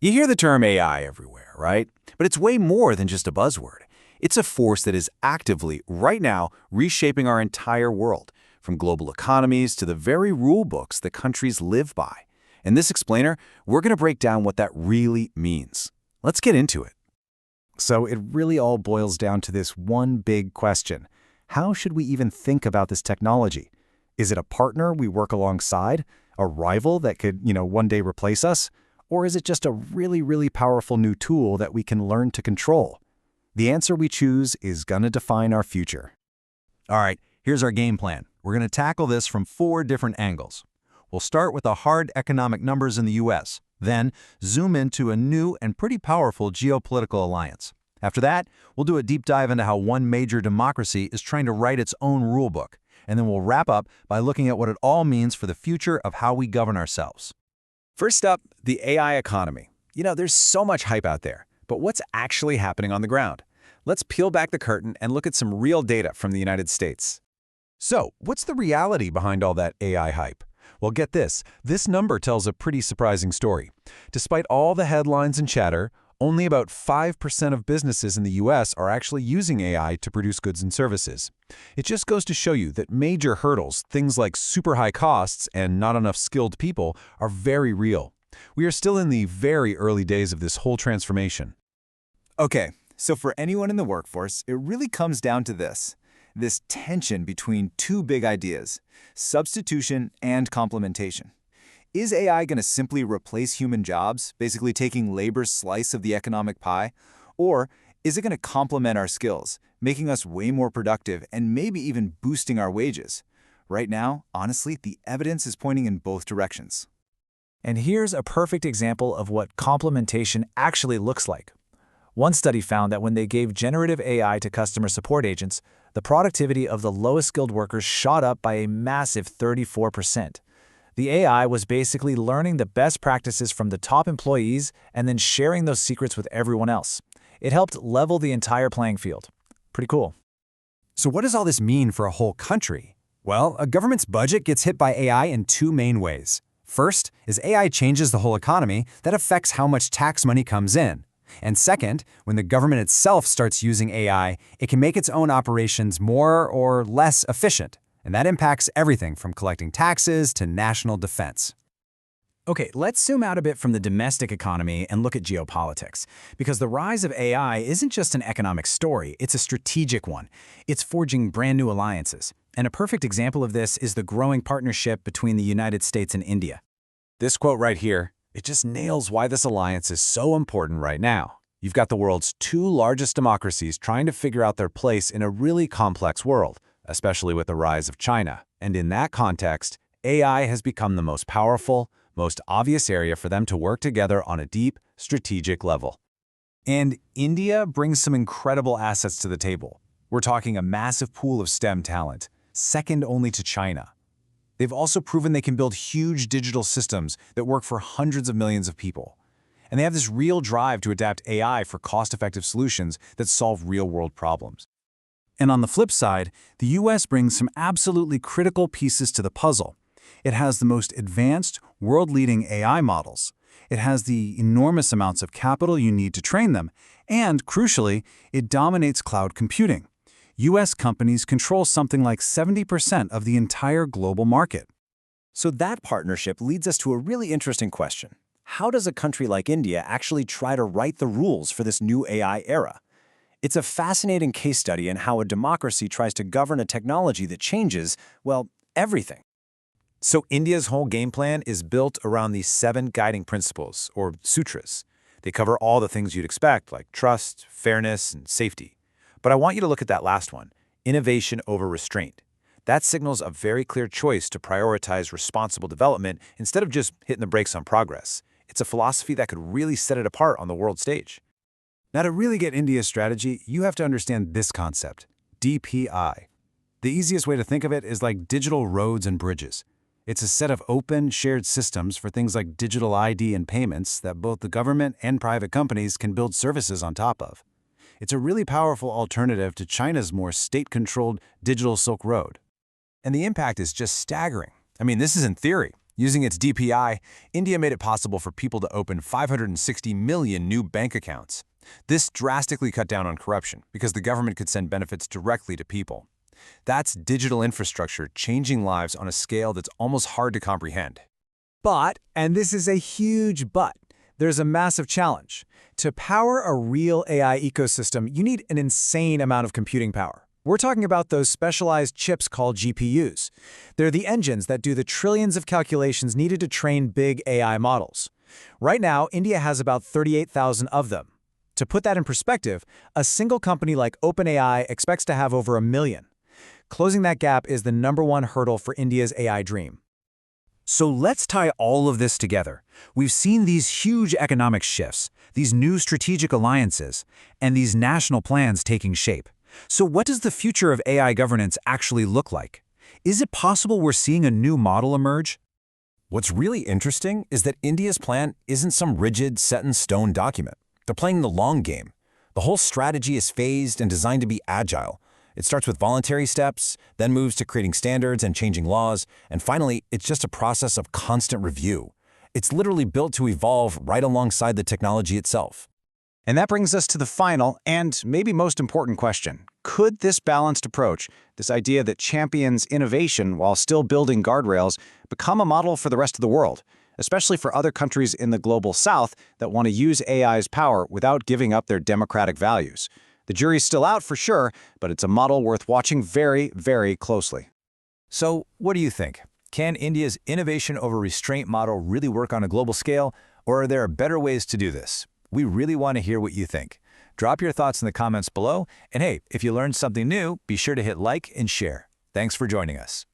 You hear the term AI everywhere, right? But it's way more than just a buzzword. It's a force that is actively, right now, reshaping our entire world, from global economies to the very rule books that countries live by. In this explainer, we're going to break down what that really means. Let's get into it. So it really all boils down to this one big question. How should we even think about this technology? Is it a partner we work alongside? A rival that could, one day replace us? Or is it just a really, really powerful new tool that we can learn to control? The answer we choose is gonna define our future. All right, here's our game plan. We're going to tackle this from 4 different angles. We'll start with the hard economic numbers in the US, then zoom into a new and pretty powerful geopolitical alliance. After that, we'll do a deep dive into how one major democracy is trying to write its own rulebook, and then we'll wrap up by looking at what it all means for the future of how we govern ourselves. First up, the AI economy. There's so much hype out there, but what's actually happening on the ground? Let's peel back the curtain and look at some real data from the United States. So, what's the reality behind all that AI hype? Well, get this. This number tells a pretty surprising story. Despite all the headlines and chatter, only about 5% of businesses in the US are actually using AI to produce goods and services. It just goes to show you that major hurdles, things like super high costs and not enough skilled people, are very real. We are still in the very early days of this whole transformation. Okay, so for anyone in the workforce, it really comes down to this tension between 2 big ideas, substitution and complementation. Is AI going to simply replace human jobs, basically taking labor's slice of the economic pie? Or is it going to complement our skills, making us way more productive and maybe even boosting our wages? Right now, honestly, the evidence is pointing in both directions. And here's a perfect example of what complementation actually looks like. One study found that when they gave generative AI to customer support agents, the productivity of the lowest skilled workers shot up by a massive 34%. The AI was basically learning the best practices from the top employees and then sharing those secrets with everyone else. It helped level the entire playing field. Pretty cool. So what does all this mean for a whole country? Well, a government's budget gets hit by AI in 2 main ways. First, as AI changes the whole economy, that affects how much tax money comes in. And second, when the government itself starts using AI, it can make its own operations more or less efficient. And that impacts everything from collecting taxes to national defense. Okay, let's zoom out a bit from the domestic economy and look at geopolitics. Because the rise of AI isn't just an economic story, it's a strategic one. It's forging brand new alliances. And a perfect example of this is the growing partnership between the United States and India. This quote right here, it just nails why this alliance is so important right now. You've got the world's 2 largest democracies trying to figure out their place in a really complex world, especially with the rise of China. And in that context, AI has become the most powerful, most obvious area for them to work together on a deep, strategic level. And India brings some incredible assets to the table. We're talking a massive pool of STEM talent, second only to China. They've also proven they can build huge digital systems that work for hundreds of millions of people. And they have this real drive to adapt AI for cost-effective solutions that solve real-world problems. And on the flip side, the US brings some absolutely critical pieces to the puzzle. It has the most advanced, world-leading AI models. It has the enormous amounts of capital you need to train them. And, crucially, it dominates cloud computing. US companies control something like 70% of the entire global market. So that partnership leads us to a really interesting question. How does a country like India actually try to write the rules for this new AI era? It's a fascinating case study in how a democracy tries to govern a technology that changes, well, everything. So India's whole game plan is built around these 7 guiding principles, or sutras. They cover all the things you'd expect, like trust, fairness, and safety. But I want you to look at that last one, innovation over restraint. That signals a very clear choice to prioritize responsible development instead of just hitting the brakes on progress. It's a philosophy that could really set it apart on the world stage. Now, to really get India's strategy, you have to understand this concept, DPI. The easiest way to think of it is like digital roads and bridges. It's a set of open, shared systems for things like digital ID and payments that both the government and private companies can build services on top of. It's a really powerful alternative to China's more state-controlled digital Silk Road. And the impact is just staggering. I mean, this is in theory. Using its DPI, India made it possible for people to open 560 million new bank accounts. This drastically cut down on corruption because the government could send benefits directly to people. That's digital infrastructure changing lives on a scale that's almost hard to comprehend. But, and this is a huge but, there's a massive challenge. To power a real AI ecosystem, you need an insane amount of computing power. We're talking about those specialized chips called GPUs. They're the engines that do the trillions of calculations needed to train big AI models. Right now, India has about 38,000 of them. To put that in perspective, a single company like OpenAI expects to have over 1 million. Closing that gap is the #1 hurdle for India's AI dream. So let's tie all of this together. We've seen these huge economic shifts, these new strategic alliances, and these national plans taking shape. So what does the future of AI governance actually look like? Is it possible we're seeing a new model emerge? What's really interesting is that India's plan isn't some rigid, set-in-stone document. They're playing the long game. The whole strategy is phased and designed to be agile. It starts with voluntary steps, then moves to creating standards and changing laws, and finally, it's just a process of constant review. It's literally built to evolve right alongside the technology itself. And that brings us to the final and maybe most important question. Could this balanced approach, this idea that champions innovation while still building guardrails, become a model for the rest of the world, especially for other countries in the global south that want to use AI's power without giving up their democratic values? The jury's still out for sure, but it's a model worth watching very, very closely. So, what do you think? Can India's innovation over restraint model really work on a global scale, or are there better ways to do this? We really want to hear what you think. Drop your thoughts in the comments below, and hey, if you learned something new, be sure to hit like and share. Thanks for joining us.